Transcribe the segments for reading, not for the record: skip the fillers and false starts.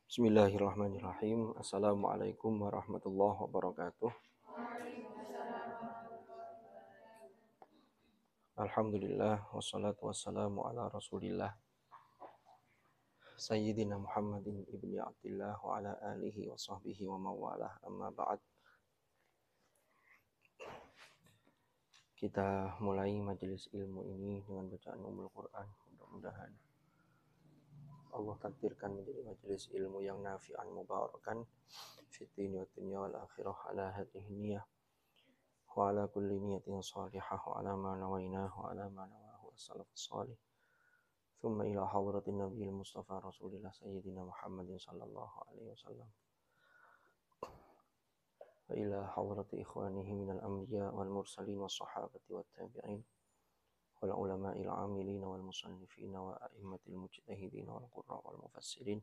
Bismillahirrahmanirrahim. Assalamualaikum warahmatullahi wabarakatuh. Alhamdulillah wassalatu wassalamu ala Rasulillah Sayyidina Muhammadin ibni Abdillah wa ala alihi wa sahbihi wa mawalah. Amma ba'd. Kita mulai majelis ilmu ini dengan bacaan Ummul Quran. Mudah-mudahan Allah takdirkan menjadi majelis ilmu yang nafi'an mubarakan fid dini wa dunya wal akhirah ala hadhihi niyah wa ala kulli niyatin salihah wa ala ma nawainahu wa ala ma nawahu as-salafus salih. Thumma ila hadratin nabiyil mustafa rasulillah sayyidina Muhammadin sallallahu alaihi wasallam wa ila hadrati ikhwanihi minal anbiya wal mursalin was sahabati wat tabi'in wal ulama'il amilin wal musannifin wa a'immatil mujtahidin wal qurra wal mufassirin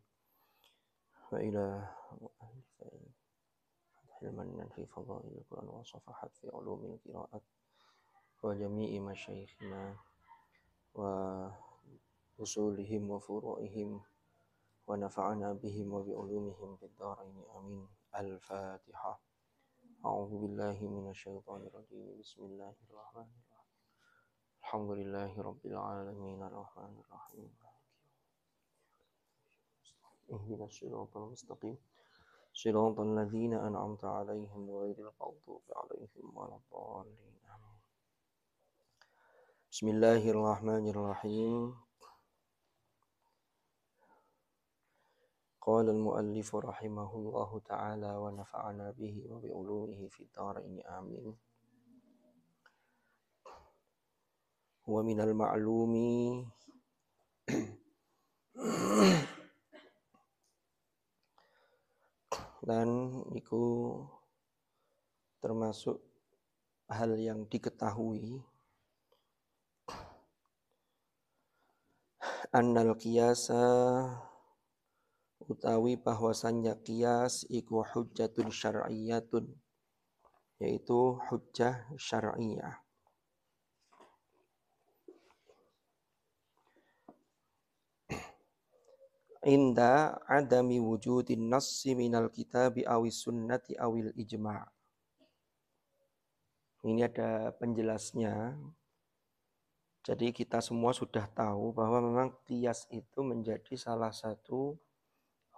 wa ila ilman fi fadailil Quran wa safahat fi ulumil qiraat wa jami'i masyayikhina wa usulihim wa furu'ihim wa nafa'ana bihim wa bi ulumihim fid dharain amin. Al-Fatihah. A'udzu billahi minasyaitonir rajim. Bismillahirrahmanirrahim. Alhamdulillahi rabbil alamin arrahmanir rahim. Ihdinas siratal mustaqim. Siratal ladzina an'amta 'alaihim ghairil maghdubi 'alaihim waladdallin. Amin. Bismillahirrahmanirrahim. Qala al-muallif rahimahullahu ta'ala wa nafa'ana bihi wa bi ulumihi fid dharain amin. Wa minal ma'lumi dan itu termasuk hal yang diketahui annal qiyasa utawi bahwasannya qiyas iku hujjatun syar'iyyatun, yaitu hujjah syar'iyyah. Inda adami wujudin nassi minal kitabi awis sunnati awil ijma'. Ini ada penjelasnya. Jadi kita semua sudah tahu bahwa memang qiyas itu menjadi salah satu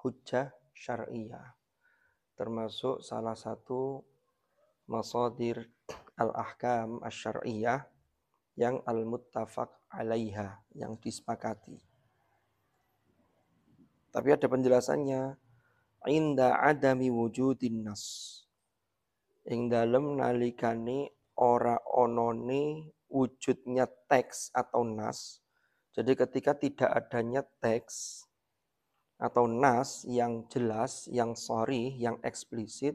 hujjah syar'iyyah, termasuk salah satu masadir al-ahkam asy-syar'iyyah yang al-muttafaq 'alaiha, yang disepakati. Tapi ada penjelasannya, inda adami wujudin nas, ing dalem nalikane ora onone wujudnya teks atau nas. Jadi ketika tidak adanya teks atau nas yang jelas, yang sharih, yang eksplisit,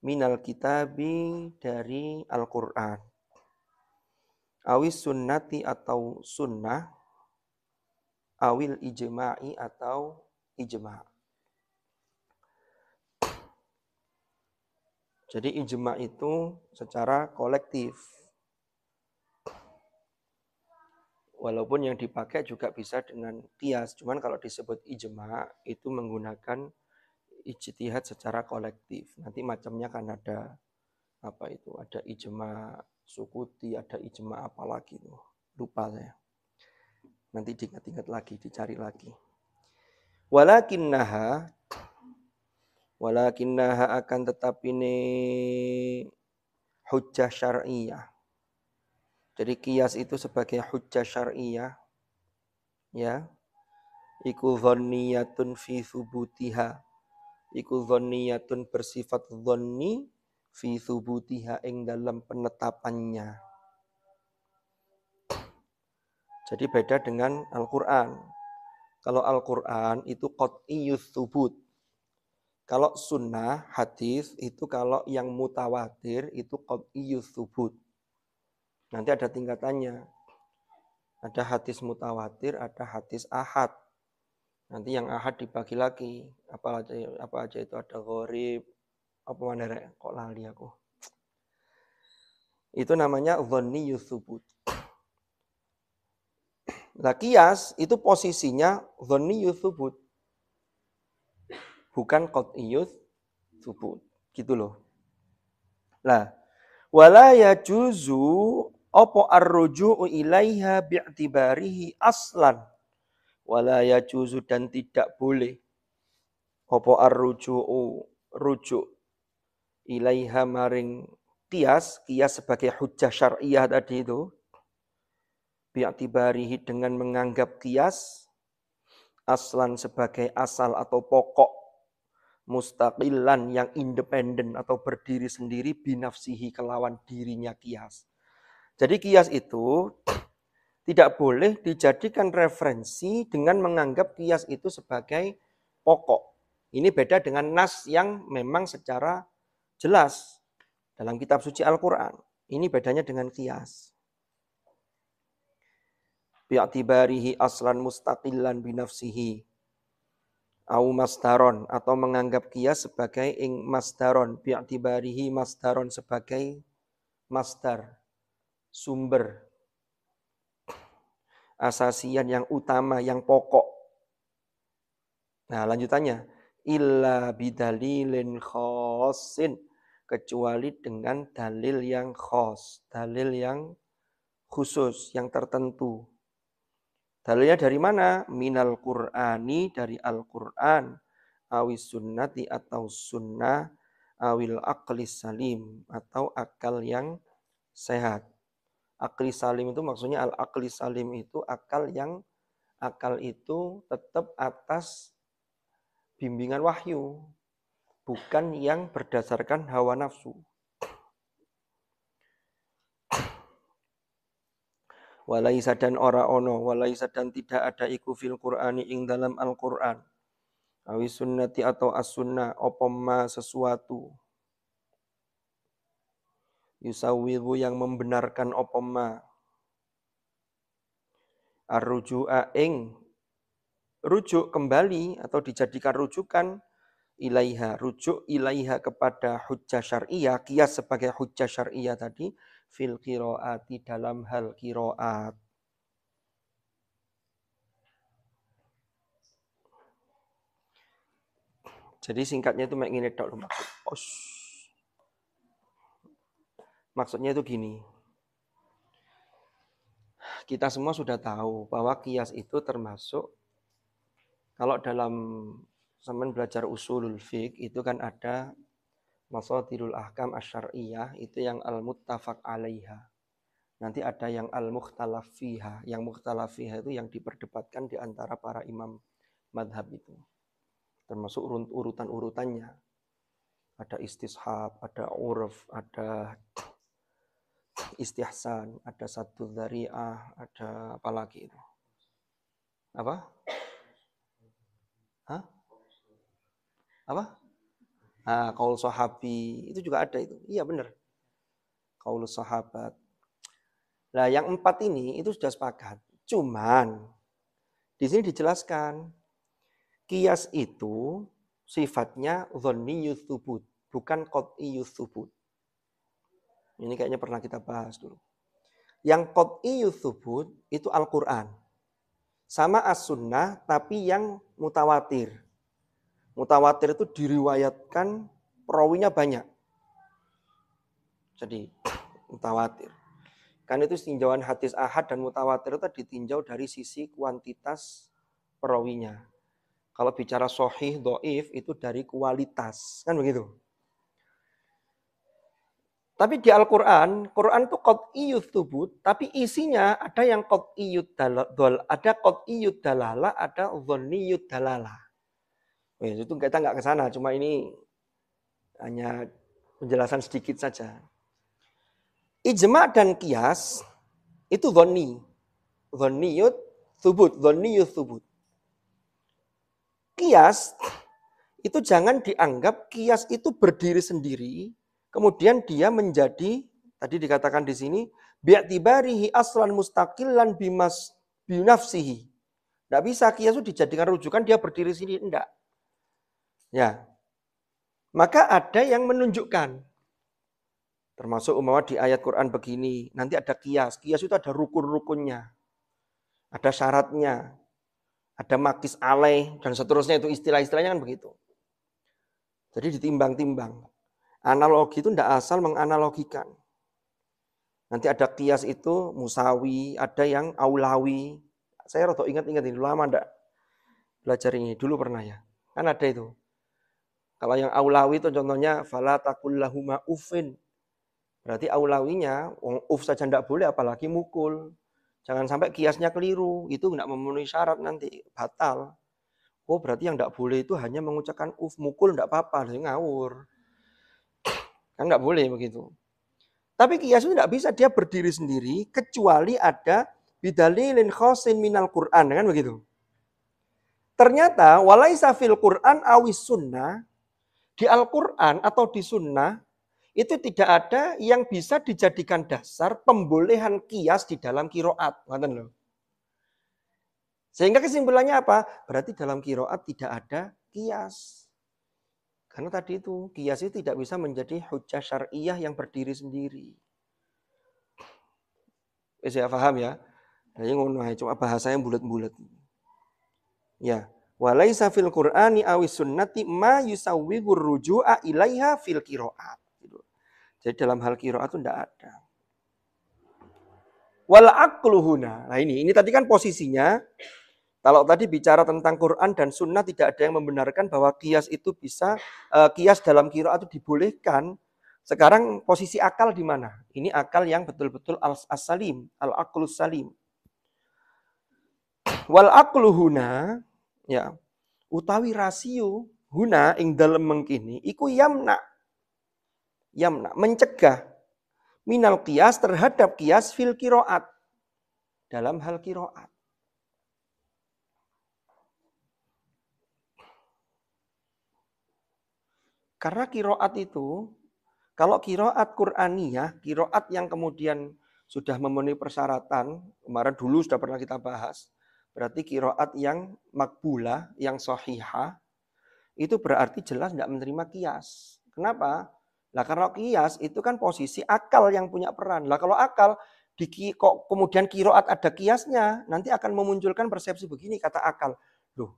minal kitabi dari Al-Quran, awis sunnati atau sunnah, awil ijma'i atau ijma'. Jadi ijma' itu secara kolektif. Walaupun yang dipakai juga bisa dengan qiyas, cuman kalau disebut ijma' itu menggunakan ijtihad secara kolektif. Nanti macamnya kan ada apa itu? Ada ijma' sukuti, ada ijma' apa lagi tuh? Lupa saya. Nanti diingat-ingat lagi, dicari lagi. Walakinnaha akan tetapi ini hujjah syar'iyyah. Jadi qiyas itu sebagai hujjah syar'iyyah, ya. Iku dhanniyatun fi thubutiha. Iku dhanniyatun bersifat dhanni fi thubutiha ing dalam penetapannya. Jadi beda dengan Al-Quran. Kalau Al-Quran itu qat'iyyus thubut. Kalau sunnah, hadis itu kalau yang mutawatir itu qat'iyyus thubut. Nanti ada tingkatannya. Ada hadis mutawatir, ada hadis ahad. Nanti yang ahad dibagi lagi. Apa aja itu, ada gharib, apa mana kok lali aku. Itu namanya dhanniyus thubut. Lah qiyas itu posisinya dhanniyus thubut. bukan qat'iyut tsubut. Gitu loh. Lah, wala yajuzu apa ar-ruju'u ilaiha bi'tibarihi aslan. Wala yajuzu dan tidak boleh apa ar-ruju'u rujuk ilaiha maring qiyas sebagai hujjah syar'iyah tadi itu bi'tibarihi dengan menganggap qiyas aslan sebagai asal atau pokok mustaqilan yang independen atau berdiri sendiri binafsihi kelawan dirinya qiyas. Jadi qiyas itu tidak boleh dijadikan referensi dengan menganggap qiyas itu sebagai pokok. Ini beda dengan nas yang memang secara jelas dalam kitab suci Al-Quran. Ini bedanya dengan qiyas. Bi'atibarihi aslan mustaqillan binafsihi. Au masdaron atau menganggap qiyas sebagai ing masdaron. Bi'atibarihi masdaron sebagai masdar, sumber, asasian yang utama, yang pokok. Nah lanjutannya. Illa bidalilin khosin. Kecuali dengan dalil yang khos. Dalil yang khusus, yang tertentu. Dalilnya dari mana? Minal Qur'ani, dari Al-Quran. Awis sunnati atau sunnah. Awil aqlis salim. Atau akal yang sehat. Akli salim itu maksudnya al-akli salim itu akal itu tetap atas bimbingan wahyu, bukan yang berdasarkan hawa nafsu. Walaisa dan ora ono, walaisa dan tidak ada iku fil Qur'ani ing dalam Al-Qur'an. Awi sunnati atau as-sunnah opoma sesuatu. Yusawiru yang membenarkan opoma. Ar-ruju'a ing rujuk kembali atau dijadikan rujukan ilaiha, rujuk ilaiha kepada hujjah syar'iyah, qiyas sebagai hujjah syar'iyah tadi fil qiraati dalam hal qiraat. Jadi singkatnya itu ngene tok maksud. Maksudnya itu gini. Kita semua sudah tahu bahwa qiyas itu termasuk kalau dalam zaman belajar usulul fiqh itu kan ada masadirul ahkam asyariyah itu yang al-muttafaq alaiha. Nanti ada yang al-mukhtalaf fiha. Yang mukhtalaf fiha itu yang diperdebatkan di antara para imam madhab itu. Termasuk urutan-urutannya. Ada istishab, ada urf, ada istihsan, ada satu dzari'ah, ada apa lagi itu? Apa? Hah? Apa? Qaul sahabi, itu juga ada itu. Iya benar. Qaul sahabat. Nah, yang 4 ini itu sudah sepakat. Cuman di sini dijelaskan qiyas itu sifatnya dhanniyut tsubut, bukan qat'iyut tsubut. Ini kayaknya pernah kita bahas dulu. Yang qat'iyut tsubut itu Al-Qur'an. Sama as-sunnah tapi yang mutawatir. Mutawatir itu diriwayatkan perawinya banyak. Jadi mutawatir. Kan itu tinjauan hadis ahad dan mutawatir itu ditinjau dari sisi kuantitas perawinya. Kalau bicara sahih, dhaif itu dari kualitas. Kan begitu. Tapi di Al-Quran, Quran itu qat'iyut tsubut, tapi isinya ada yang qat'iyut dalalah, ada dhanniyut dalalah. Itu kita nggak ke sana, cuma ini hanya penjelasan sedikit saja. Ijma' dan qiyas itu dhanni. Dhanniyut tsubut. Qiyas itu jangan dianggap qiyas itu berdiri sendiri, kemudian dia menjadi tadi dikatakan di sini bi'tibarihi aslan mustaqillan binafsihi. Enggak bisa qiyas itu dijadikan rujukan dia berdiri sendiri, enggak. Ya. Maka ada yang menunjukkan termasuk umpama di ayat Quran begini, nanti ada qiyas. Qiyas itu ada rukun-rukunnya. Ada syaratnya. Ada makis alaih dan seterusnya itu istilah-istilahnya kan begitu. Jadi ditimbang-timbang. Analogi itu tidak asal menganalogikan. Nanti ada kias itu musawi, ada yang aulawi. Saya rada ingat-ingat ini, lama ndak belajar ini. Dulu pernah ya. Kan ada itu. Kalau yang aulawi itu contohnya fala taqul lahuma uffin. Berarti aulawinya uf saja ndak boleh apalagi mukul. Jangan sampai kiasnya keliru, itu ndak memenuhi syarat nanti batal. Oh, berarti yang ndak boleh itu hanya mengucapkan uf, mukul ndak apa-apa, ngawur. Kan ndak boleh begitu. Tapi kias itu tidak bisa dia berdiri sendiri kecuali ada bidalilin khosin minal Quran, kan begitu. Ternyata walaisa fil Quran awis sunnah, di Al-Quran atau di sunnah itu tidak ada yang bisa dijadikan dasar pembolehan kias di dalam kiroat. Sehingga kesimpulannya apa? Berarti dalam kiroat tidak ada kias. Karena tadi itu kias itu tidak bisa menjadi hujjah syariah yang berdiri sendiri. Saya paham ya. Jadi ngono cuma bahasanya bulat-bulat. Ya, walaisa fil Qur'ani awis sunnati ma yusawwigur ruju'a ilaiha fil qiraat. Gitu. Jadi dalam hal qiraat itu tidak ada. Wal aqlu huna. Nah ini tadi kan posisinya. Kalau tadi bicara tentang Quran dan sunnah tidak ada yang membenarkan bahwa kias itu bisa kias dalam qiraat itu dibolehkan. Sekarang posisi akal di mana? Ini akal yang betul-betul as-salim, al-aqlus salim. Wal aqlu huna, ya, utawi rasio huna ing dalem mengkini iku yamna mencegah minal qiyas terhadap qiyas fil qiraat dalam hal qiraat. Karena qiraat itu kalau qiraat Qur'aniyah, qiraat yang kemudian sudah memenuhi persyaratan, kemarin dulu sudah pernah kita bahas, berarti qiraat yang makbulah, yang sahihah, itu berarti jelas tidak menerima qiyas. Kenapa? Lah kalau qiyas itu kan posisi akal yang punya peran. Lah kalau akal kok kemudian qiraat ada qiyasnya, nanti akan memunculkan persepsi begini kata akal. Loh,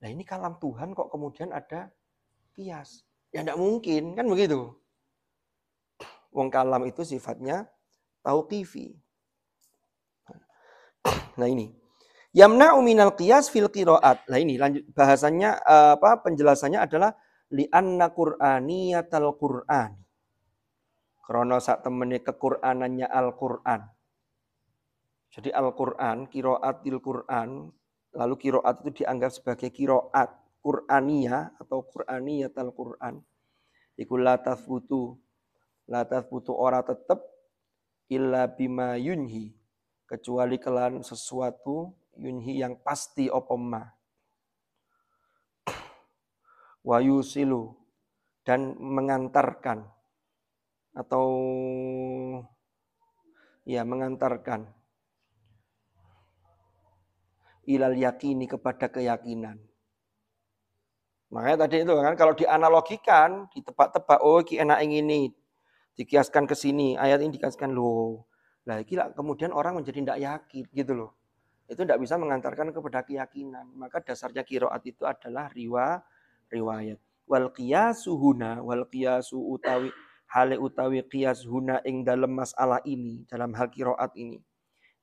nah ini kalam Tuhan kok kemudian ada qiyas? Ya tidak mungkin, kan begitu. Wong kalam itu sifatnya tauqifi. Nah ini. Yamna'u minal qiyas fil qiraat. Nah ini lanjut bahasannya penjelasannya adalah li'anna qur'aniyatal Qur'an. Karena sak temene kequr'anannya Al-Qur'an. Jadi Al-Qur'an, qiraatil Qur'an, lalu qiraat itu dianggap sebagai qiraat Qur'aniyah atau qur'aniyatal Qur'an. Iku la tathbutu ora tetep illa bima yunhi, kecuali kelan sesuatu yunhi yang pasti opoma. Wa yusilu, dan mengantarkan atau ya mengantarkan ilal yakini, kepada keyakinan. Makanya tadi itu kan kalau dianalogikan, ditebak-tebak, oh iki enak ini, dikiaskan ke sini, ayat ini dikiaskan loh. Lah iki kemudian orang menjadi tidak yakin gitu loh. Itu tidak bisa mengantarkan kepada keyakinan. Maka dasarnya qiraat itu adalah riwayat. Wal qiyasu huna, wal qiyasu utawi hale utawi qiyas huna ing dalam masalah ini, dalam hal qiraat ini.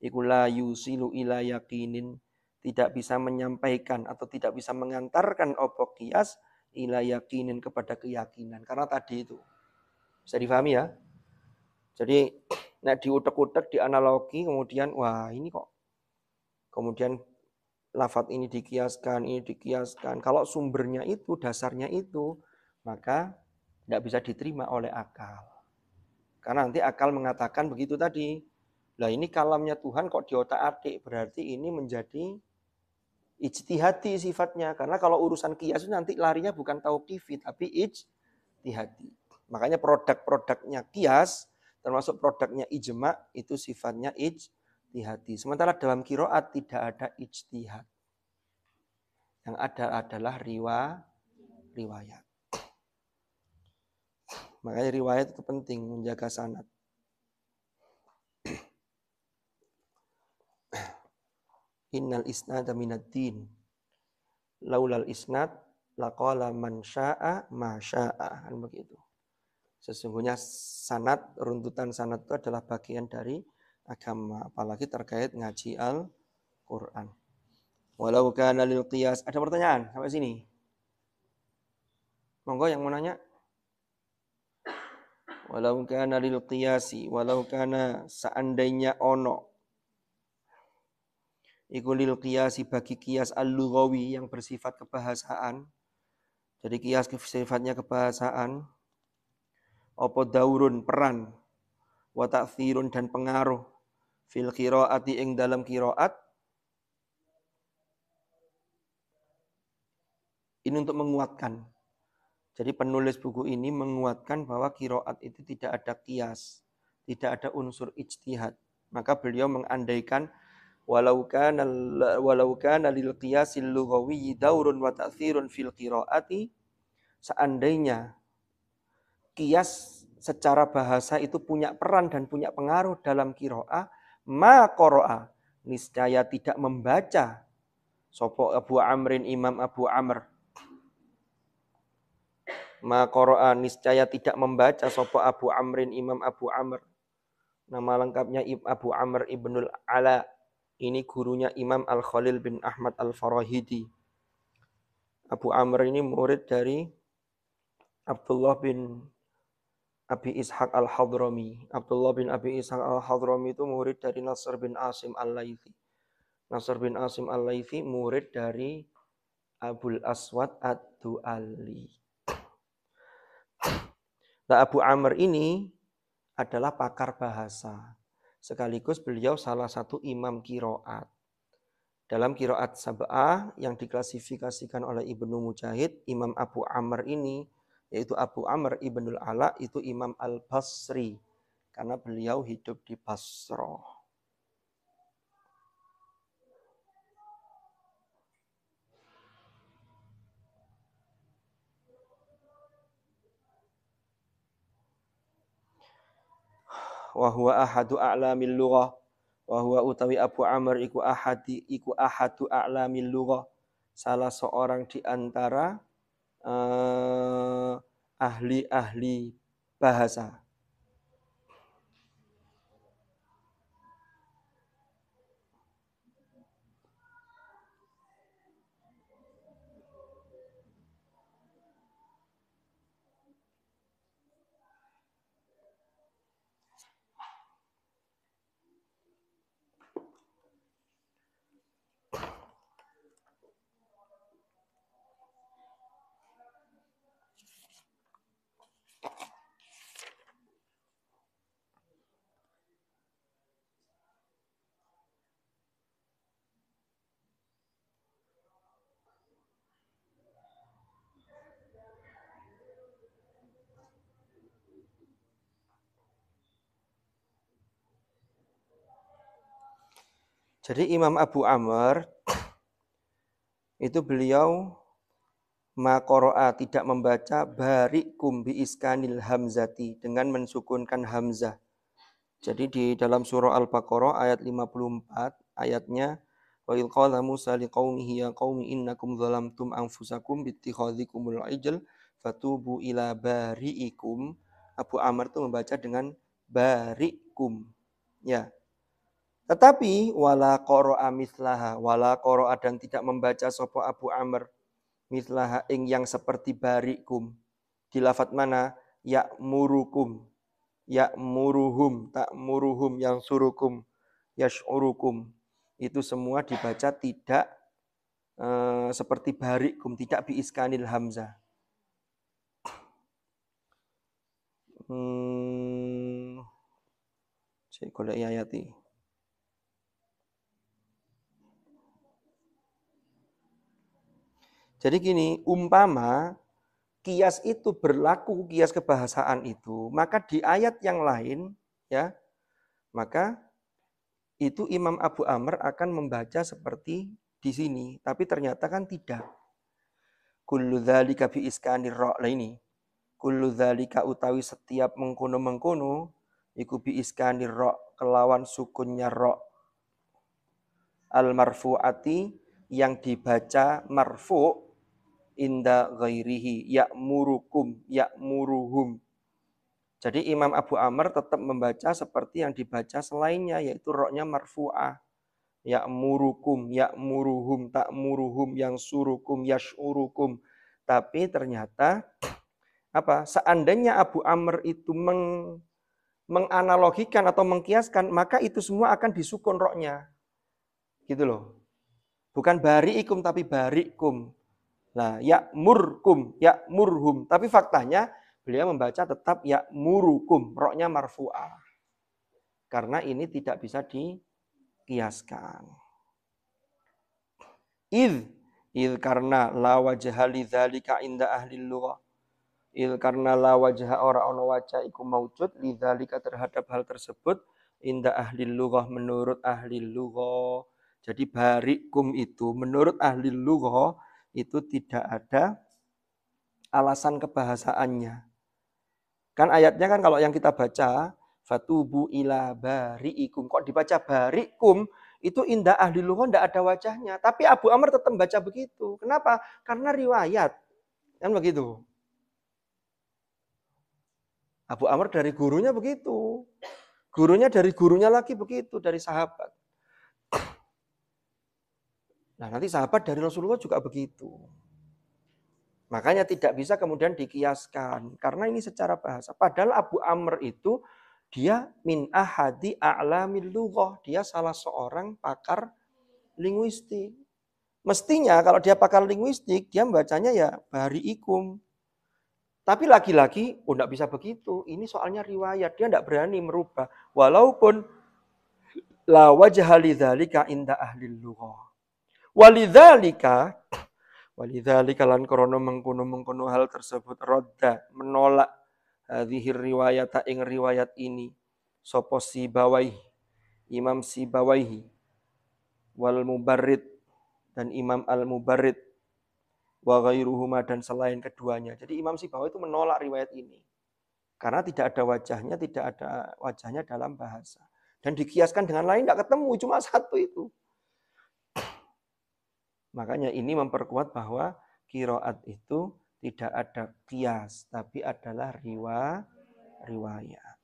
Iku la yusilu ila yakinin, tidak bisa menyampaikan atau tidak bisa mengantarkan opo qiyas ila yakinin, kepada keyakinan. Karena tadi itu bisa difahami ya. Jadi nek diutek-utek, dianalogi, kemudian wah ini kok kemudian lafadz ini dikiaskan. Kalau sumbernya itu, dasarnya itu, maka tidak bisa diterima oleh akal. Karena nanti akal mengatakan begitu tadi. Lah ini kalamnya Tuhan kok diotak-atik, berarti ini menjadi ijtihadi sifatnya. Karena kalau urusan qiyas itu nanti larinya bukan tauqifi, tapi ijtihadi. Makanya produk-produknya qiyas, termasuk produknya ijma, itu sifatnya ijtihadi. Sementara dalam qiraat tidak ada ijtihad. Yang ada adalah riwayat. Makanya riwayat itu penting, menjaga sanad. Innal isnada minad din. Laulal isnad laqala man syaa ma syaa, kan begitu. Sesungguhnya sanad, runtutan sanad itu adalah bagian dari agama, apalagi terkait ngaji Al-Qur'an. Walau kana lil qiyas. Ada pertanyaan sampai sini? Monggo yang mau nanya. Walau kana lil qiyasi, walau kana seandainya ono iku lil qiyasi bagi qiyas al-lughawi yang bersifat kebahasaan. Jadi qiyas sifatnya kebahasaan. Apa daurun peran wa ta'thirun dan pengaruh fil qiraati ing dalam qiraat. Ini untuk menguatkan. Jadi penulis buku ini menguatkan bahwa qiraat itu tidak ada qiyas, tidak ada unsur ijtihad. Maka beliau mengandaikan walau kana lil qiyasil lughawi daurun wa ta'thirun fil qiraati, seandainya qiyas secara bahasa itu punya peran dan punya pengaruh dalam qiraah, ma qara'a, niscaya tidak membaca sapa Abu Amrin Imam Abu Amr. Ma qara'a, niscaya tidak membaca sapa Abu Amrin Imam Abu Amr. Nama lengkapnya Abu Amr Ibnul Ala. Ini gurunya Imam Al-Khalil bin Ahmad Al-Farahidi. Abu Amr ini murid dari Abdullah bin Abi Ishaq Al-Hadrami. Abdullah bin Abi Ishaq Al-Hadrami itu murid dari Nasr bin Asim Al-Laythi. Nasr bin Asim Al-Laythi murid dari Abul Aswad Ad-Du'ali. Nah, Abu Amr ini adalah pakar bahasa. Sekaligus beliau salah satu imam qiraat. Dalam qiraat sab'ah yang diklasifikasikan oleh Ibnu Mujahid, Imam Abu Amr ini, yaitu Abu Amr Ibnul Ala, itu Imam Al-Basri. Karena beliau hidup di Basrah. Wa huwa ahadu a'lamil lughah. Wa huwa utawi Abu Amr iku ahadu a'lamil lughah. Salah seorang di antara ahli-ahli bahasa. Jadi Imam Abu Amr itu beliau maqara'a, tidak membaca barikum bi iskanil hamzati, dengan mensukunkan hamzah. Jadi di dalam surah Al-Baqarah ayat 54 ayatnya wa il qala Musa liqaumihi ya qaumi innakum zalamtum anfusakum bittikhadhikumul ijl fatubu ila bariikum. Abu Amr itu membaca dengan barikum. Ya. Tetapi wala qara'a mislaha, wala qara'a, dan tidak membaca sapa Abu Amr mislaha ing yang seperti barikum. Di lafaz mana? Ya'murukum, ya'muruhum, ta'muruhum, yang surukum, yash'urukum. Itu semua dibaca tidak seperti barikum, tidak biiskanil hamzah. Saya golek ayati. Jadi gini, umpama qiyas itu berlaku, qiyas kebahasaan itu, maka di ayat yang lain, ya, maka itu Imam Abu Amr akan membaca seperti di sini, tapi ternyata kan tidak. Kullu dzalika bi iskanir ra, ini. Kullu dzalika utawi setiap mengkono-mengkono iku bi iskanir ra, kelawan sukunnya ra. Al marfuati, yang dibaca marfu, inda ghairihi ya'muruhum. Jadi Imam Abu Amr tetap membaca seperti yang dibaca selainnya, yaitu roknya marfu'ah. Ya'murukum, ya'muruhum, ta'muruhum, yang surukum, yash'urukum. Tapi ternyata seandainya Abu Amr itu menganalogikan atau mengkiaskan, maka itu semua akan disukun roknya. Gitu loh. Bukan bari'ikum tapi bari'kum. Nah, ya'murkum, ya'murhum. Tapi faktanya beliau membaca tetap ya'murukum, roknya marfu'ah. Karena ini tidak bisa dikiaskan. Idh karena la wajha lidzalika inda ahli lughah. Idh karena la wajha ora ono wajah iku maujud lidzalika terhadap hal tersebut inda ahli lughah menurut ahli lughah. Jadi barikum itu menurut ahli lughah itu tidak ada alasan kebahasaannya. Kan ayatnya kan kalau yang kita baca, fatubu ila bari'ikum. Kok dibaca bari'ikum, itu indah ahli lughah tidak ada wajahnya. Tapi Abu Amr tetap baca begitu. Kenapa? Karena riwayat. Kan begitu. Abu Amr dari gurunya begitu. Gurunya dari gurunya lagi begitu, dari sahabat. Nah nanti sahabat dari Rasulullah juga begitu. Makanya tidak bisa kemudian dikiaskan. Karena ini secara bahasa. Padahal Abu Amr itu dia min ahadi a'lamil lughah. Dia salah seorang pakar linguistik. Mestinya kalau dia pakar linguistik, dia membacanya ya bari'ikum. Tapi lagi-lagi, tidak bisa begitu. Ini soalnya riwayat. Dia tidak berani merubah. Walaupun la wajha lidzalika inda ahli lughah. Walidzalika lan krana mengkono hal tersebut rodda menolak hadhir riwayat ing riwayat ini sapa Sibawaihi Imam Sibawaihi wal Mubarrid dan Imam Al-Mubarrid wa ghairuhuma dan selain keduanya. Jadi Imam Sibawaihi itu menolak riwayat ini karena tidak ada wajahnya dalam bahasa dan dikiaskan dengan lain tidak ketemu, cuma satu itu. Makanya ini memperkuat bahwa qiraat itu tidak ada qiyas, tapi adalah riwayat.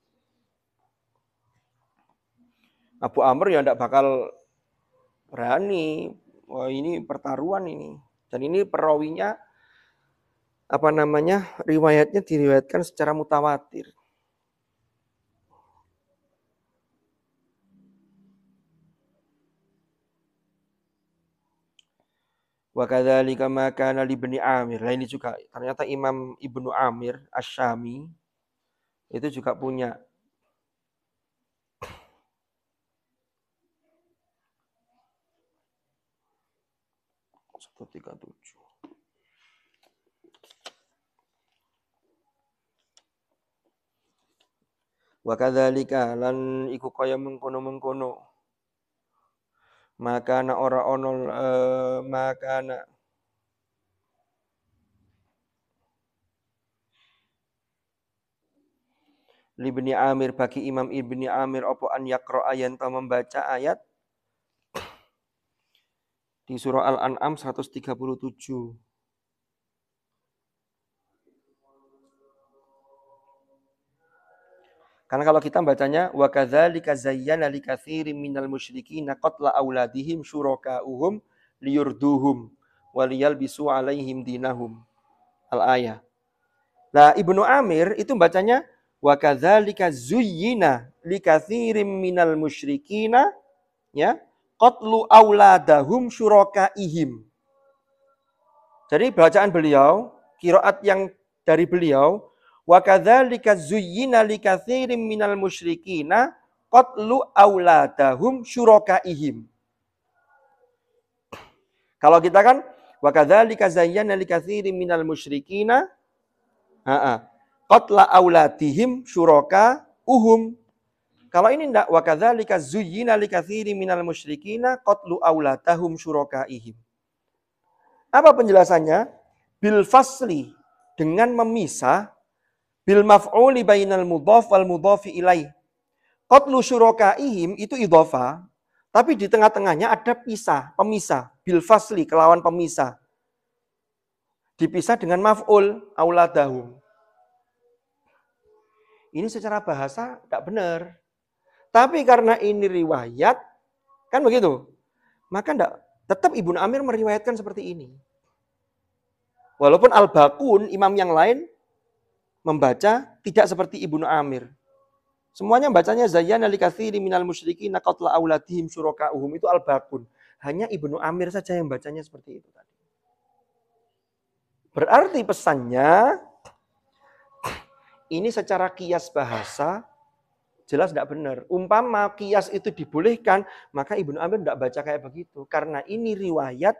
Abu Amr ya tidak bakal berani. Wah ini pertaruhan ini. Dan ini perawinya riwayatnya diriwayatkan secara mutawatir. Wa kadzalika ma kana li Ibnu Amir. Nah ini juga ternyata Imam Ibnu Amir Asy-Syami itu juga punya wa kadzalika lan iku kaya mengkono-mengkono maka ora ono maka Ibnu Amir bagi Imam Ibnu Amir apa an yaqra ayan ta membaca ayat di surah Al-An'am 137. Karena kalau kita bacanya wa kadzalika zayyana likatsirin minal musyrikina qatla auladihim syuraka'uhum liyurduhum waliyalbisu alaihim dinahum. Al-ayah. Nah, Ibnu Amir itu bacanya wa kadzalika zuyyina likatsirin minal musyrikina ya qatlu auladahum syuraka'ihim. Jadi bacaan beliau, qiraat yang dari beliau wa kadzalika zuyyina likatsirin minal musyrikina qatlu auladahum syurakaihim. Kalau kita kan wa kadzalika zayyana likatsirin minal musyrikina qatla auladihim syurakauhum. Kalau ini enggak wa kadzalika zuyyina likatsirin minal musyrikina qatlu auladahum syurakaihim. Apa penjelasannya? Bil fasli, dengan memisah bil maf'uli bainal mudhaf wal mudhafi ilaih. Qatlu syurakaihim itu idhofah, tapi di tengah-tengahnya ada pemisah, bil fasli kelawan pemisah. dipisah dengan maf'ul auladahum. Ini secara bahasa tidak benar. Tapi karena ini riwayat, kan begitu. Maka tetap Ibnu Amir meriwayatkan seperti ini. Walaupun Al-Baqun, imam yang lain, membaca tidak seperti Ibnu Amir. Semuanya bacanya zayyana likatsiri minal musyrikin qatla auladihim syuraka'uhum, itu Al-Baqun. Hanya Ibnu Amir saja yang bacanya seperti itu tadi. Berarti pesannya ini secara kias bahasa jelas tidak benar. Umpama kias itu dibolehkan, maka Ibnu Amir tidak baca kayak begitu. Karena ini riwayat,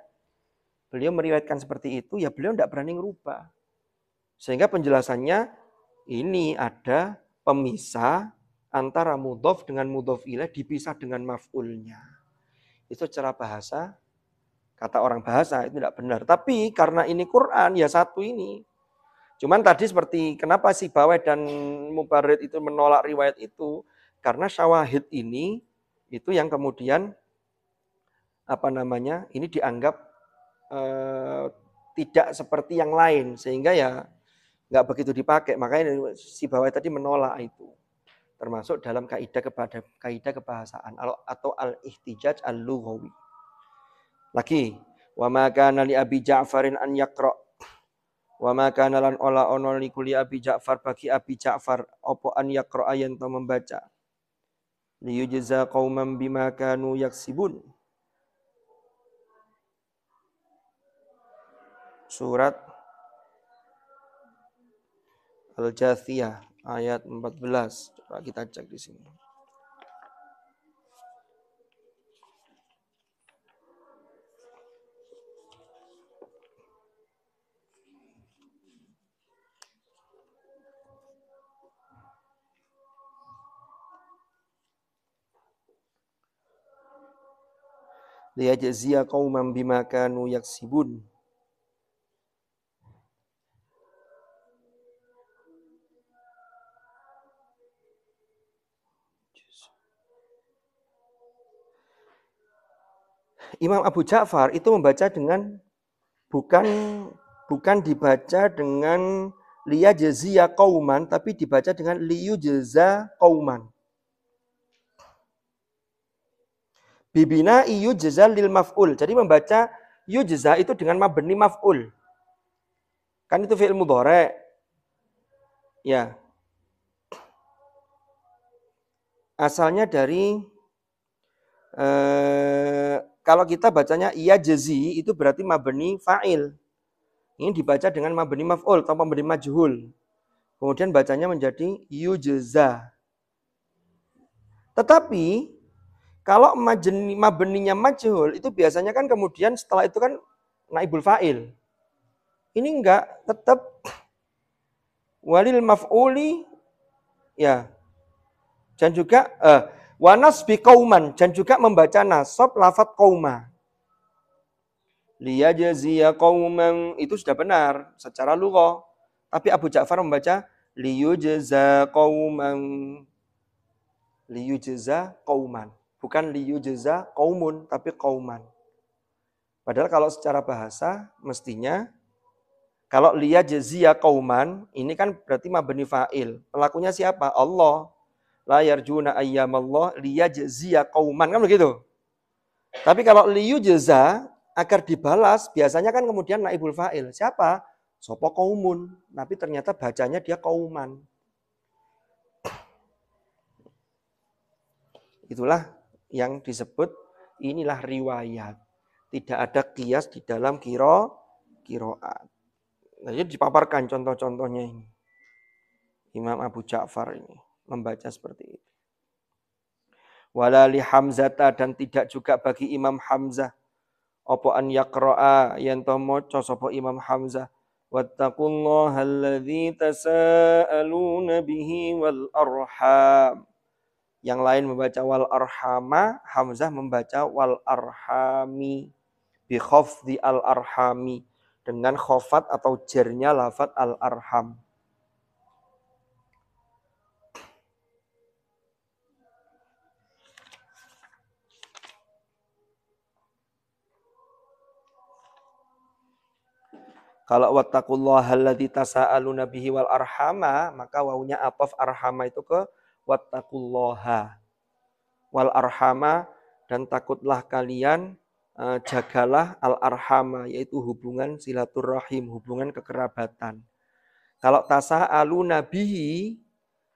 beliau meriwayatkan seperti itu, ya beliau tidak berani merubah. Sehingga penjelasannya ini ada pemisah antara mudhof dengan mudhof ilaih dipisah dengan maf'ulnya. Itu secara bahasa, kata orang bahasa itu tidak benar. Tapi karena ini Quran, ya satu ini. Cuman tadi seperti kenapa si Baweh dan Mubarid itu menolak riwayat itu, karena syawahid ini itu yang kemudian ini dianggap tidak seperti yang lain, sehingga ya nggak begitu dipakai. Makanya si Baweh tadi menolak itu. Termasuk dalam kaidah kebahasaan atau al-ihtijaj al-lughawi. Lagi, wa ma kana li Abi Ja'farin an yaqra. Wa ma kana lan ola ono li kuli Abi Ja'far bagi Abi Ja'far opo an yaqra yen to membaca. Li yujza qauman bima kanu yaksibun. Surat Al-Jathiyah ayat 14. Coba kita cek di sini. Liyajziya qauman bima kanu yaksibun. Imam Abu Ja'far itu membaca dengan bukan dibaca dengan liyajziya qauman, tapi dibaca dengan liyujza qauman. Bibina yujza lil maf'ul. Jadi membaca yujza itu dengan mabni maf'ul. Kan itu fi'il mudhari'. Ya. Asalnya dari kalau kita bacanya yajzi itu berarti mabni fa'il. Ini dibaca dengan mabni maf'ul atau mabni majhul. Kemudian bacanya menjadi yujza. Tetapi kalau mabninya majhul itu biasanya kan kemudian setelah itu kan naibul fa'il. Ini enggak, tetap walil maf'uli ya. Dan juga wa nasbi qauman, dan juga membaca nasab lafadz qauma. Liyajziya qauman itu sudah benar secara lughah. Tapi Abu Ja'far membaca liyujza qauman. Liyujza qauman. Bukan liyujza qaumun, tapi qauman. Padahal kalau secara bahasa mestinya kalau liyajziya qauman ini kan berarti mabni fa'il. Pelakunya siapa? Allah. La yarjuna ayyamallah liyajziya qauman, kan begitu. Tapi kalau liyujza agar dibalas biasanya kan kemudian naibul fa'il. Siapa? Sopo qaumun. Tapi ternyata bacanya dia qauman. Itulah yang disebut inilah riwayat. Tidak ada qiyas di dalam qiraat. Nah, jadi dipaparkan contoh-contohnya ini. Imam Abu Ja'far ini membaca seperti itu. Wala li Hamzata, dan tidak juga bagi Imam Hamzah apa an yaqra'a yen to maca sapa Imam Hamzah wattaqullaha alladzi tasaaluna bihi wal arham. Yang lain membaca wal arhama, Hamzah membaca wal arhami bi khafdhi al arhami dengan khafat atau jernya lafaz al arham. Kalau wattaqullaha alladzi tasaaluna bihi wal arhama, maka wawunya ataf arhama itu ke wattaqullaha wal arhama, dan takutlah kalian, jagalah al arhama, yaitu hubungan silaturahim, hubungan kekerabatan. Kalau tasaaluna bihi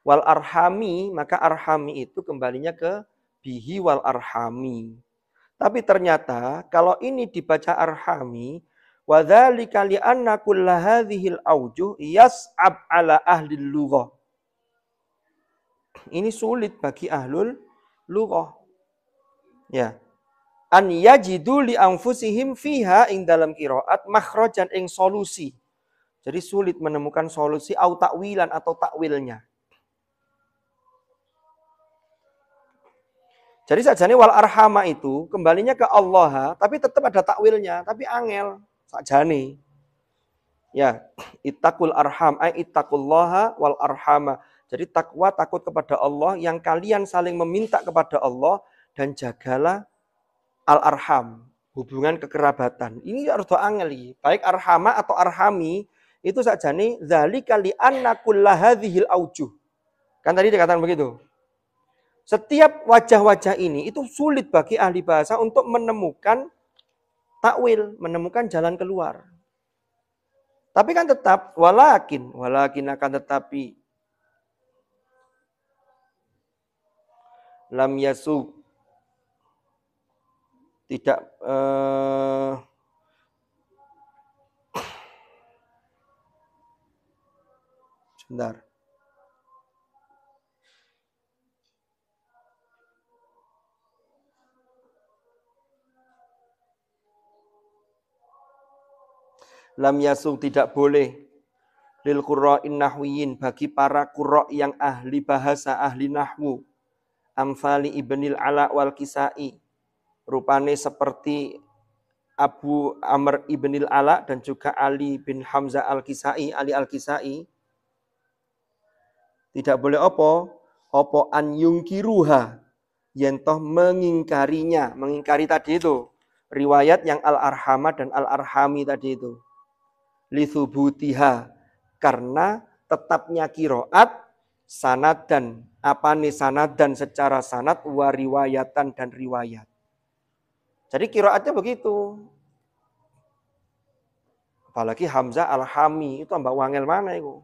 wal arhami, maka arhami itu kembalinya ke bihi wal arhami. Tapi ternyata kalau ini dibaca arhami, wa dzalika li anna kulla hadhil aujuh yas'ab ala ahli lughah. Ini sulit bagi ahlul lughah. Ya. An yajidu li anfusihim fiha ing dalam qiraat makhrajan ing solusi. Jadi sulit menemukan solusi au takwilan atau takwilnya. Jadi sajane wal arhama itu kembalinya ke Allah, tapi tetap ada takwilnya, tapi angel sajane. Ya, ittaqul arham ay ittaqullaha wal arhama. Jadi takwa, takut kepada Allah, yang kalian saling meminta kepada Allah, dan jagalah al arham, hubungan kekerabatan. Ini harus doa angel, baik arhama atau arhami, itu sajane dzalika li anna kullahadhil aujuh. Kan tadi dikatakan begitu. Setiap wajah-wajah ini itu sulit bagi ahli bahasa untuk menemukan takwil, menemukan jalan keluar. Tapi kan tetap walakin akan tetapi lam yasu tidak sebentar. Lam yasung tidak boleh lil qurra'in nahwiyin bagi para qurra' yang ahli bahasa, ahli nahwu, amsali Ibnil Ala wal Kisai, rupane seperti Abu Amr Ibnil Ala dan juga Ali bin Hamzah al-Kisai, Ali al-Kisai. Tidak boleh opo an yungkiruha, yentoh mengingkarinya, mengingkari tadi itu riwayat yang al-arhama dan al-arhami tadi itu. Lithubutiha, karena tetapnya kiroat sanad dan sanad dan secara sanad wa riwayatan dan riwayat. Jadi kiroatnya begitu. Apalagi Hamzah al-Hami itu mbak wangel mana itu.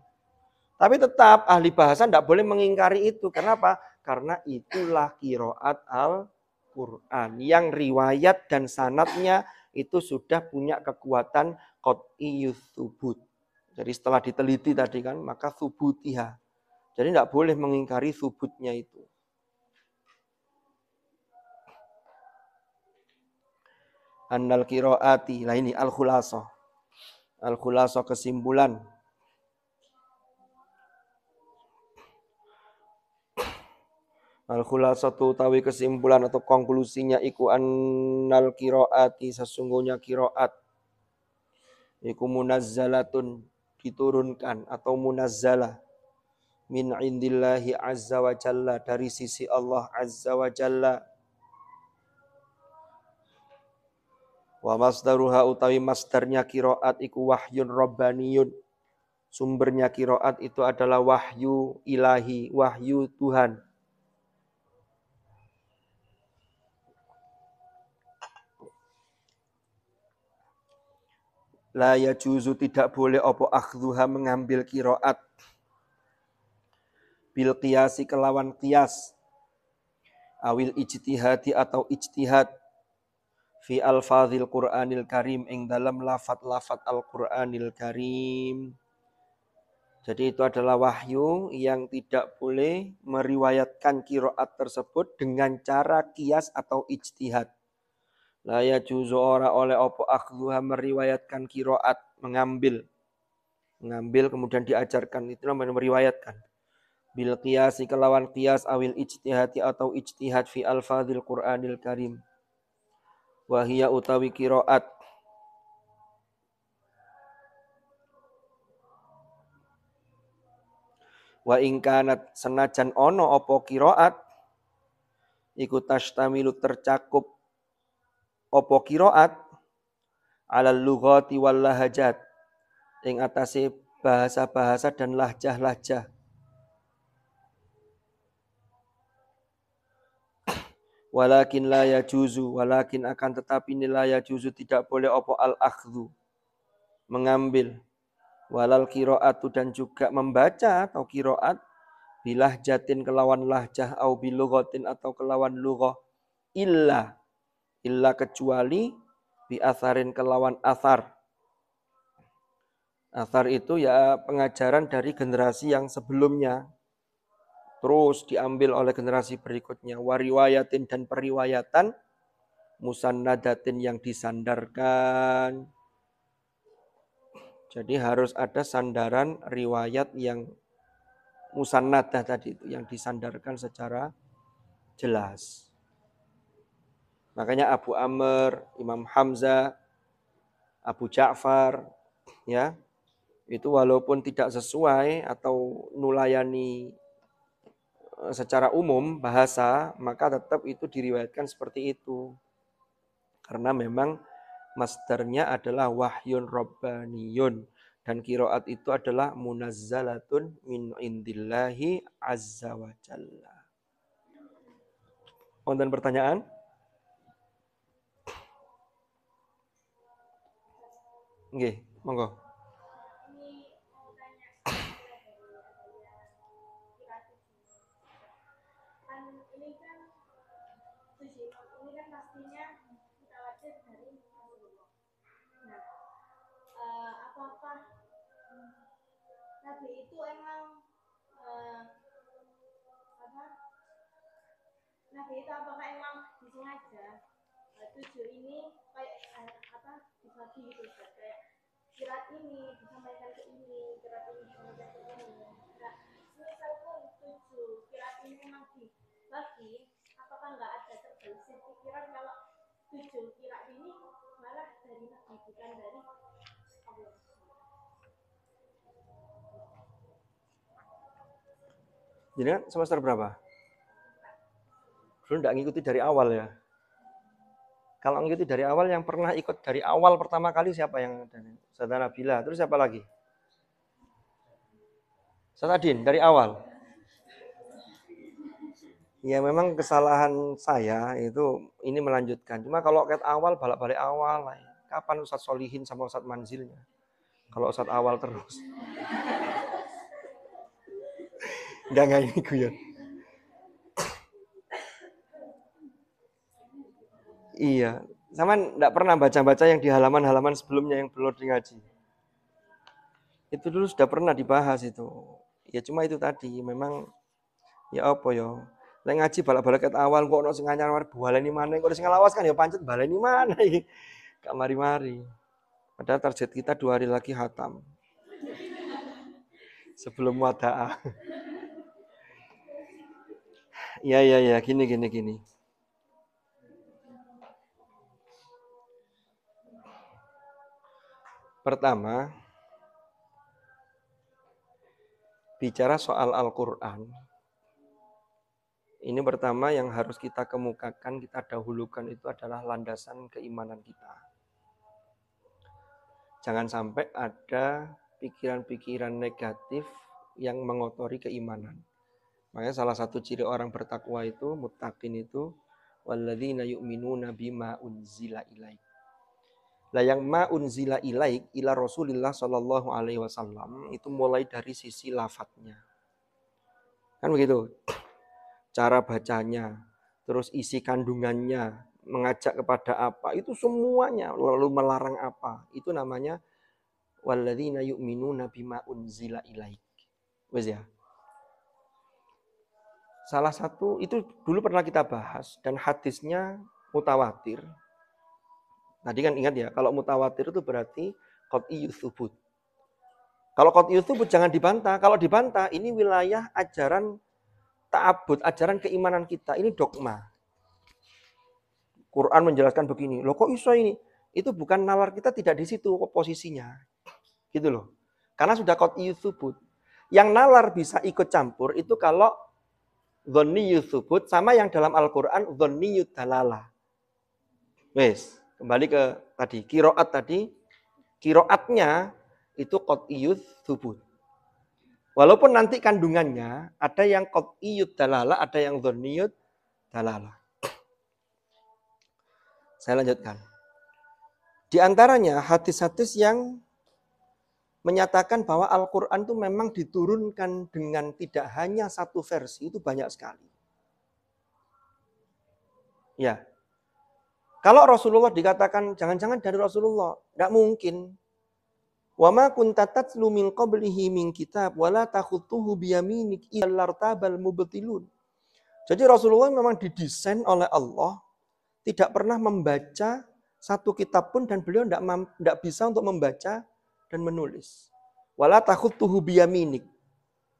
Tapi tetap ahli bahasa tidak boleh mengingkari itu. Kenapa? Karena itulah kiroat Al-Quran yang riwayat dan sanadnya itu sudah punya kekuatan qat'iyyus tsubut. Jadi setelah diteliti tadi kan, maka tsubutiha. Jadi tidak boleh mengingkari tsubutnya itu. Annal qiraati, lah ini al-khulasah. Al-khulasah kesimpulan. Al-khulasah tu utawi kesimpulan atau konklusinya iku annal qiraati, sesungguhnya qiraat iku munazzalatun, diturunkan atau munazzalah min indillahi azza wa jalla, dari sisi Allah azza wa jalla. Wa masdaruha utawi masdarnya qiraat iku wahyun rabbaniyun, sumbernya qiraat itu adalah wahyu ilahi, wahyu Tuhan. La yajuzu, tidak boleh opo akhdhuha, mengambil qiraat, bil qiyasi, kelawan qiyas, awil ijtihadi atau ijtihad, fi alfadhil Qur'anil Karim, ing dalam lafat-lafat Al-Qur'anil Karim. Jadi itu adalah wahyu yang tidak boleh meriwayatkan qiraat tersebut dengan cara qiyas atau ijtihad. La yajuzu, ora oleh opo akhdhuha, meriwayatkan qiraat, mengambil kemudian diajarkan, itu namanya meriwayatkan. Bil qiyasi, kelawan qiyas, awil ijtihadi atau ijtihad, fi alfadhil Qur'anil Karim. Wahia utawi qiraat wa ingkanat, senajan ono opo qiraat iku tashtamilu, tercakup opo qiraat alal lughati wal lahajat, ing atase bahasa-bahasa dan lahjah-lahjah. Walakin la yajuzu, walakin akan tetapi la yajuzu tidak boleh opo al-akhdhu, mengambil, walal qiraatu dan juga membaca atau qiraat bilahjatin kelawan lahjah au bilughatin atau kelawan lughah illa kecuali bi atharin kelawan athar. Athar itu ya pengajaran dari generasi yang sebelumnya terus diambil oleh generasi berikutnya, wariwayatin dan periwayatan, musannadatin yang disandarkan. Jadi harus ada sandaran riwayat yang musannadah tadi itu, yang disandarkan secara jelas. Makanya Abu Amr, Imam Hamzah, Abu Ja'far, ya, itu walaupun tidak sesuai atau nulayani secara umum bahasa, maka tetap itu diriwayatkan seperti itu. Karena memang masdarnya adalah wahyun rabbaniyun. Dan kiroat itu adalah munazzalatun min indillahi azza wa jalla. Wonten pertanyaan? Nggih, monggo. Apakah Nabi itu emang Nabi itu apakah emang disengaja 7 ini kayak dibagi gitu, kayak kirat ini disampaikan ke ini, kirat ini disampaikan ke ini. Nah, misal pun 7 kirat ini memang dibagi, apakah nggak ada terbersih pikiran kalau 7 kirat ini malah dari Nabi bukan dari Allah? Jadi kan semester berapa? Dulu enggak ngikuti dari awal ya. Kalau ngikuti dari awal, yang pernah ikut dari awal pertama kali siapa yang ada? Saudara Nabila, terus siapa lagi? Sadadin, dari awal. Ya memang kesalahan saya itu ini melanjutkan. Cuma kalau ket awal, balik awal. Kapan Ustadz Solihin sama Ustadz Manzilnya? Kalau Ustadz awal terus. Enggak ini guyon. Iya, sama enggak pernah baca-baca yang di halaman-halaman sebelumnya yang belum ngaji. Itu dulu sudah pernah dibahas itu. Ya cuma itu tadi, memang ya apa ya. Lek ngaji balik-balik ket awal kok ono sing anyar baleni maneh, kok sing ngelawas kan ya pancet baleni maneh. Gak mari-mari. Padahal target kita 2 hari lagi hatam. Sebelum wadaah. Ya, gini. Pertama, bicara soal Al-Quran, ini pertama yang harus kita kemukakan, kita dahulukan itu adalah landasan keimanan kita. Jangan sampai ada pikiran-pikiran negatif yang mengotori keimanan. Makanya salah satu ciri orang bertakwa itu, muttaqin itu, walladzina yu'minuna bima unzila ilaik. Lah yang ma unzila ilaik ila Rasulillah sallallahu alaihi wasallam itu mulai dari sisi lafadznya. Kan begitu. Cara bacanya, terus isi kandungannya, mengajak kepada apa, itu semuanya, lalu melarang apa. Itu namanya walladzina yu'minuna bima unzila ilaik. Wes ya. Salah satu itu dulu pernah kita bahas dan hadisnya mutawatir. Tadi kan ingat ya, kalau mutawatir itu berarti qat'iyyut tsubut. Kalau qat'iyyut tsubut jangan dibantah. Kalau dibantah ini wilayah ajaran ta'abbud, ajaran keimanan kita. Ini dogma. Quran menjelaskan begini. Loh kok iso ini? Itu bukan nalar, kita tidak di situ posisinya. Gitu loh. Karena sudah qat'iyyut tsubut. Yang nalar bisa ikut campur itu kalau dhanniyut tsubut sama yang dalam Al-Qur'an dhanniyut dalalah. Wes. Kembali ke tadi, kiroat tadi, kiroatnya itu qat'iyut tsubut. Walaupun nanti kandungannya ada yang qat'iyut dalalah, ada yang dhanniyut dalalah. Saya lanjutkan. Di antaranya hadis-hadis yang menyatakan bahwa Al-Quran itu memang diturunkan dengan tidak hanya satu versi, itu banyak sekali. Ya, kalau Rasulullah dikatakan jangan-jangan dari Rasulullah, tidak mungkin. Wa ma kunta tatlu min qablihi min kitab wala takhutuhu biyaminik illa lartabal mubtilun. Jadi Rasulullah memang didesain oleh Allah tidak pernah membaca satu kitab pun dan beliau tidak bisa untuk membaca dan menulis. Wala takhutuhu biyaminik.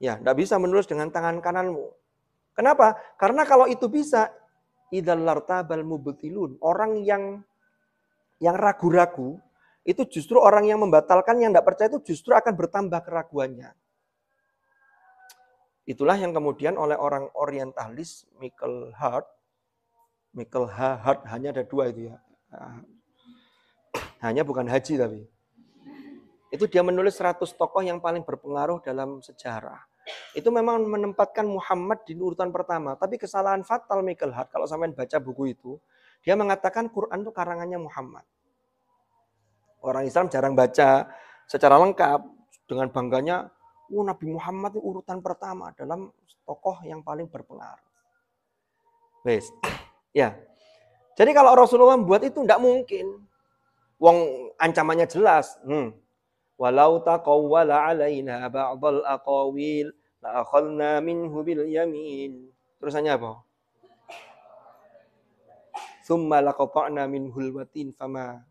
Ya, tidak bisa menulis dengan tangan kananmu. Kenapa? Karena kalau itu bisa, idzal lartabal mubtilun. Orang yang ragu-ragu, itu justru orang yang membatalkan, yang tidak percaya itu justru akan bertambah keraguannya. Itulah yang kemudian oleh orang orientalis, Michael Hart, hanya ada 2 itu ya. Hanya bukan haji tapi. Itu dia menulis 100 tokoh yang paling berpengaruh dalam sejarah. Itu memang menempatkan Muhammad di urutan pertama. Tapi kesalahan fatal Michael Hart, kalau sampai baca buku itu, dia mengatakan Quran itu karangannya Muhammad. Orang Islam jarang baca secara lengkap. Dengan bangganya, Nabi Muhammad itu urutan pertama dalam tokoh yang paling berpengaruh. Wes, ya. Jadi kalau Rasulullah membuat itu tidak mungkin. Wong ancamannya jelas. Walau taqawwala alaina ba'dal aqawil la akhadna minhu bil yamin. Terusannya apa? Tsumma laqata'na minhul watin fama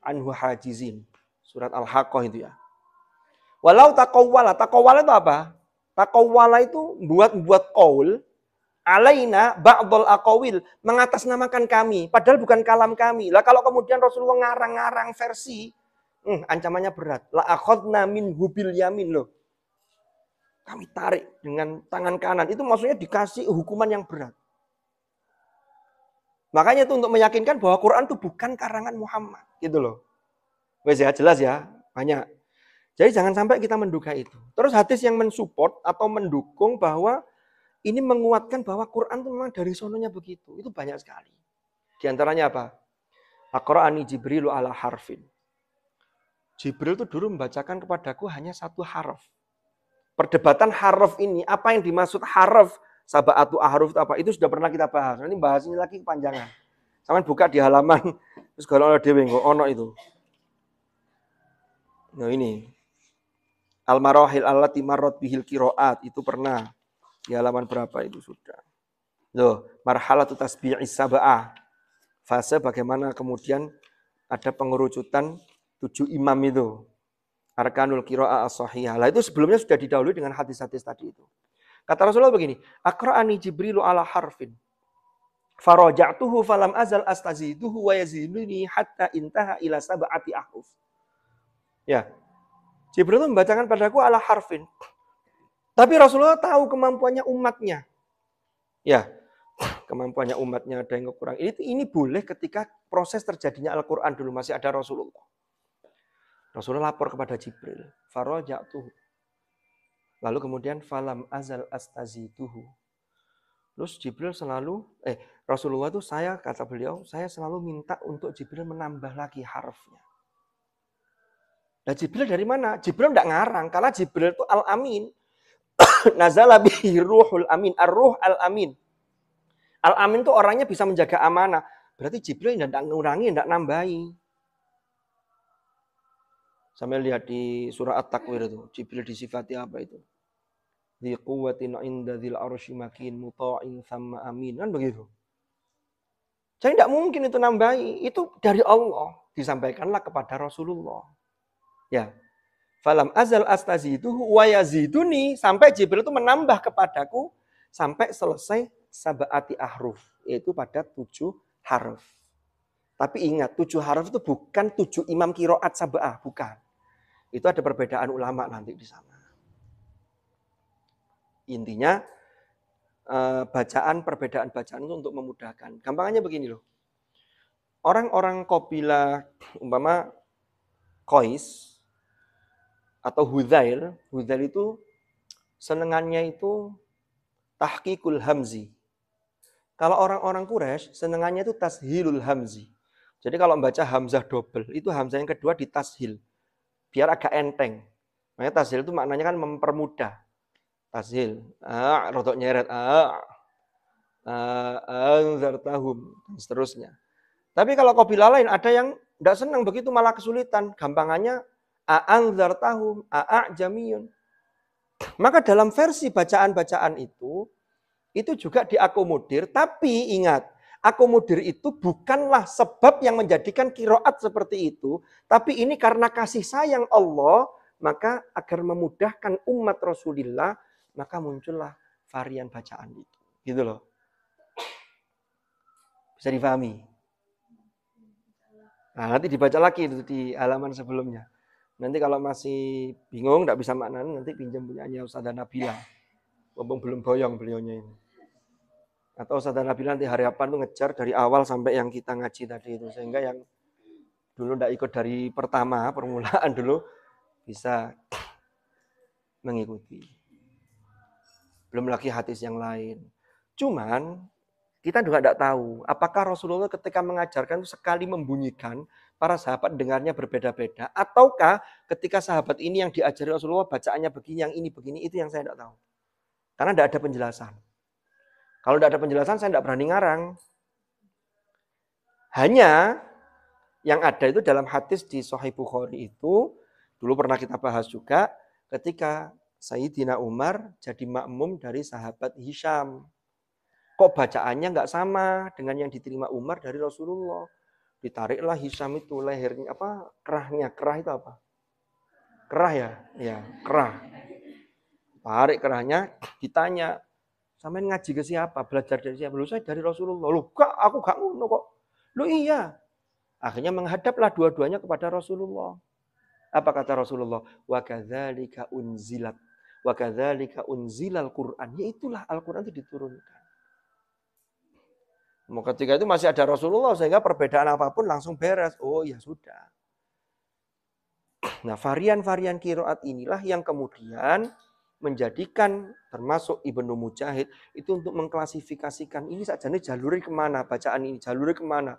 anhu hajizin. Surat Al-Haqqah itu ya. Walau taqawwala itu apa? Taqawwala itu buat qaul alaina ba'dal aqawil, mengatasnamakan kami, padahal bukan kalam kami. Lah kalau kemudian Rasulullah ngarang-ngarang versi, ancamannya berat. La akhadna minhu bil yamin loh. Kami tarik dengan tangan kanan. Itu maksudnya dikasih hukuman yang berat. Makanya itu untuk meyakinkan bahwa Quran itu bukan karangan Muhammad, gitu loh. Wes ya, jelas ya, banyak. Jadi jangan sampai kita menduga itu. Terus hadis yang mensupport atau mendukung bahwa ini menguatkan bahwa Quran itu memang dari sononya begitu. Itu banyak sekali. Di antaranya apa? Aqra'ani Jibrilu ala harfin. Jibril itu dulu membacakan kepadaku hanya 1 harf. Perdebatan harf ini, apa yang dimaksud harf? Sab'atu ahruf itu apa? Itu sudah pernah kita bahas. Nanti bahas ini lagi kepanjangan. Sampai buka di halaman terus kalau ada dewe kok ono itu. Nah ini. Al-marahil allati marrat bihil qiraat itu pernah. Di halaman berapa itu sudah. Loh, marhalatu tasbi'is sab'ah. Fase bagaimana kemudian ada pengerucutan 7 imam itu. Arkanul qira'ah as-sahihah. Lah itu sebelumnya sudah didahului dengan hadis-hadis tadi itu. Kata Rasulullah begini, Aqra'ani Jibrilu ala harfin. Faraja'tuhu falam azal astaziduhu wa yaziduni hatta intaha ila sab'ati ahruf. Ya. Jibril itu membacakan padaku ala harfin. Tapi Rasulullah tahu kemampuannya umatnya. Ya. Kemampuannya umatnya ada yang kurang. Ini boleh ketika proses terjadinya Al-Quran dulu masih ada Rasulullah. Rasulullah lapor kepada Jibril. Faraja'tuhu. Lalu kemudian falam azal astaziduhu. Terus Jibril Rasulullah itu kata beliau, saya selalu minta untuk Jibril menambah lagi harfnya. Nah Jibril dari mana? Jibril tidak ngarang, karena Jibril itu al-amin. Nazala bihi ruhul amin, ar-ruh al-amin. Al-amin itu orangnya bisa menjaga amanah. Berarti Jibril tidak ngurangi, tidak nambahi. Sampai lihat di surah At-Takwir itu, Jibril disifati apa itu? Dzi quwwatin 'inda dzil 'arsy makin muta'in tsamma amin. Kan begitu. Jadi tidak mungkin itu nambahi, itu dari Allah, disampaikanlah kepada Rasulullah. Ya. Falam azal astaziduhu wa yaziduni, sampai Jibril itu menambah kepadaku sampai selesai sab'ati ahruf, yaitu pada 7 harf. Tapi ingat, 7 harf itu bukan 7 imam qiraat sab'ah, bukan. Itu ada perbedaan ulama nanti di sana. Intinya perbedaan bacaan itu untuk memudahkan. Gampangannya begini loh. Orang-orang kabilah umpama Qais atau Hudzail. Hudzail itu senengannya itu tahqiqul hamzi. Kalau orang-orang Quraisy senengannya itu tashilul hamzi. Jadi kalau membaca hamzah double, itu hamzah yang kedua ditashil. Biar agak enteng. Makanya tashil itu maknanya kan mempermudah. Tashil. Rodok nyeret. Anzartahum. Dan seterusnya. Tapi kalau qabilah lain ada yang tidak senang begitu malah kesulitan. Gampangannya anzartahum, jamiyun. Maka dalam versi bacaan-bacaan itu juga diakomodir, tapi ingat, akomodir itu bukanlah sebab yang menjadikan kiroat seperti itu, tapi ini karena kasih sayang Allah, maka agar memudahkan umat Rasulullah, maka muncullah varian bacaan itu. Gitu loh. Bisa difahami? Nah, nanti dibaca lagi itu di halaman sebelumnya. Nanti kalau masih bingung, tidak bisa maknanya, nanti pinjam punyanya Ustazah Nabila. Mumpung belum boyong beliaunya ini. Atau Ustazah Nabila nanti hari apa tuh ngejar dari awal sampai yang kita ngaji tadi itu. Sehingga yang dulu tidak ikut dari pertama, permulaan dulu, bisa mengikuti. Belum lagi hadis yang lain. Cuman, kita juga tidak tahu apakah Rasulullah ketika mengajarkan itu sekali membunyikan, para sahabat dengarnya berbeda-beda, ataukah ketika sahabat ini yang diajari Rasulullah bacaannya begini, yang ini begini, itu yang saya tidak tahu. Karena tidak ada penjelasan. Kalau tidak ada penjelasan, saya tidak berani ngarang. Hanya yang ada itu dalam hadis di Sahih Bukhari itu, dulu pernah kita bahas juga, ketika Sayyidina Umar jadi makmum dari sahabat Hisham. Kok bacaannya nggak sama dengan yang diterima Umar dari Rasulullah? Ditariklah Hisham itu lehernya kerahnya. Kerah itu apa? Kerah ya? Ya, kerah. Tarik kerahnya, ditanya, sampean ngaji ke siapa? Belajar dari siapa? Lu saya dari Rasulullah. Lu kak, aku gak ngono kok. Lu iya. Akhirnya menghadaplah dua-duanya kepada Rasulullah. Apa kata Rasulullah? Wa kadzalika unzilat. Wa kadzalika unzilal Qur'an. Yaitulah Al-Qur'an itu diturunkan. Ketika itu masih ada Rasulullah sehingga perbedaan apapun langsung beres. Oh ya sudah. Nah, varian-varian qiraat inilah yang kemudian menjadikan termasuk Ibnu Mujahid itu untuk mengklasifikasikan ini saja nih jalurnya kemana, bacaan ini jalurnya kemana.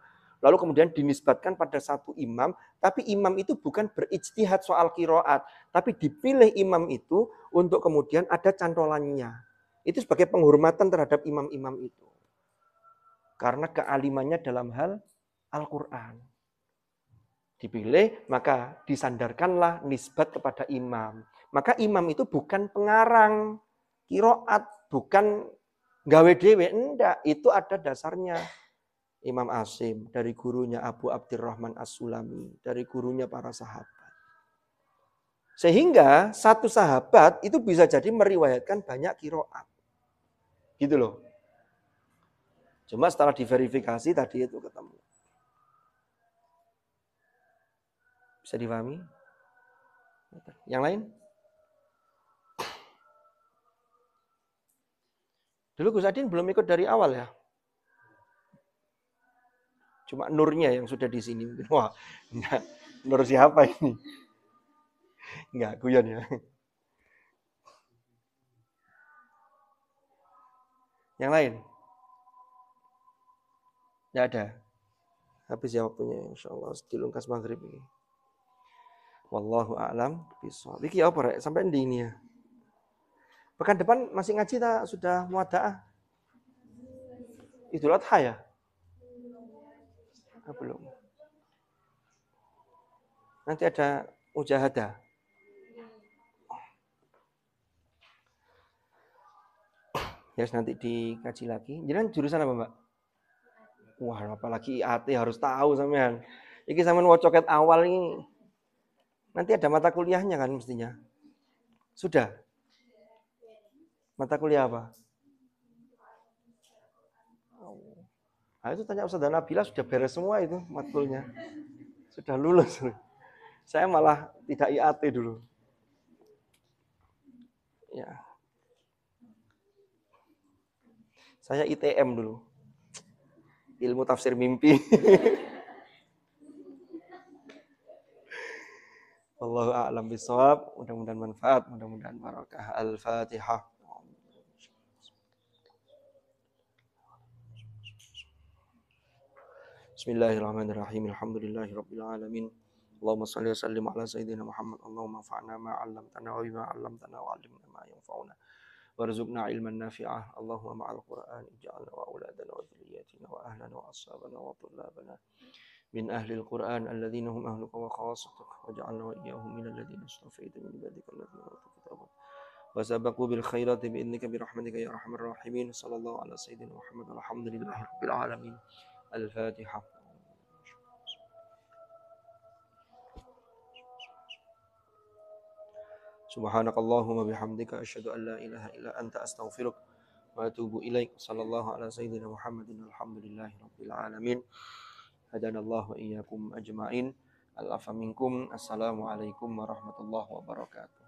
Lalu kemudian dinisbatkan pada satu imam, tapi imam itu bukan berijtihad soal qiraat, tapi dipilih imam itu untuk kemudian ada cantolannya. Itu sebagai penghormatan terhadap imam-imam itu. Karena kealimannya dalam hal Al-Quran. Dipilih, maka disandarkanlah nisbat kepada imam. Maka imam itu bukan pengarang qiraat, bukan gawe dewe, enggak. Itu ada dasarnya. Imam Asim, dari gurunya Abu Abdurrahman As-Sulami, dari gurunya para sahabat. Sehingga satu sahabat itu bisa jadi meriwayatkan banyak qiraat. Gitu loh. Cuma setelah diverifikasi tadi itu ketemu. Bisa dipahami? Yang lain? Dulu Gus Adin belum ikut dari awal ya. Cuma nurnya yang sudah di sini. Wah, enggak. Nur siapa ini? Enggak, guyon ya. Yang lain? Enggak ada. Habis ya waktunya insyaallah dilungkas maghrib ini. Wallahu a'lam bishawab. Iki apa rek? Sampai di ini ya. Pekan depan masih ngaji tak sudah muadaah? Idul Adha ya? Belum. Nanti ada mujahadah. Ya nanti dikaji lagi. Jadi jurusan apa, Mbak? Wah, apalagi IAT harus tahu sampean. Iki sampean wocoket awal ini. Nanti ada mata kuliahnya kan mestinya. Sudah? Mata kuliah apa? Nah, itu tanya Ustazah Nabila sudah beres semua itu matkulnya. Sudah lulus. Saya malah tidak IAT dulu. Ya. Saya ITM dulu. Ilmu tafsir mimpi. Wallahu a'lam bishawab. Mudah-mudahan manfaat, mudah-mudahan barakah. Al-Fatihah. Bismillahirrahmanirrahim. Alhamdulillahirabbil alamin. Allahumma shalli wa sallim ala sayyidina Muhammad. Allahumma fa'na ma 'allamtana wa bima 'allamtana wa 'allimna ma yanfa'una. Warzuqna ilman nafi'ah. Allahumma ma'al Qur'an ij'alna wa auladana wa dhurriyyatina wa ahlana wa ashabana wa tullabana min ahlil Qur'an alladhina hum ahluka wa khasatuka waj'alna wa iyyahum minal ladzina istafaita min ibadika alladhina utul kitaba wa sabaqu bil khairati bi idnika bi rahmatika ya arhamar rahimin. Sallallahu ala sayyidina Muhammad walhamdulillahi rabbil alamin. Al-Fatihah. Subhanakallahumma bihamdika asyhadu an la ilaha illa anta astaghfiruka wa atubu ilaik. Sallallahu ala sayyidina Muhammadin alhamdulillahi rabbil alamin. Hadanallahu wa iyyakum ajmain. Al-afa minkum. Assalamualaikum warahmatullahi wabarakatuh.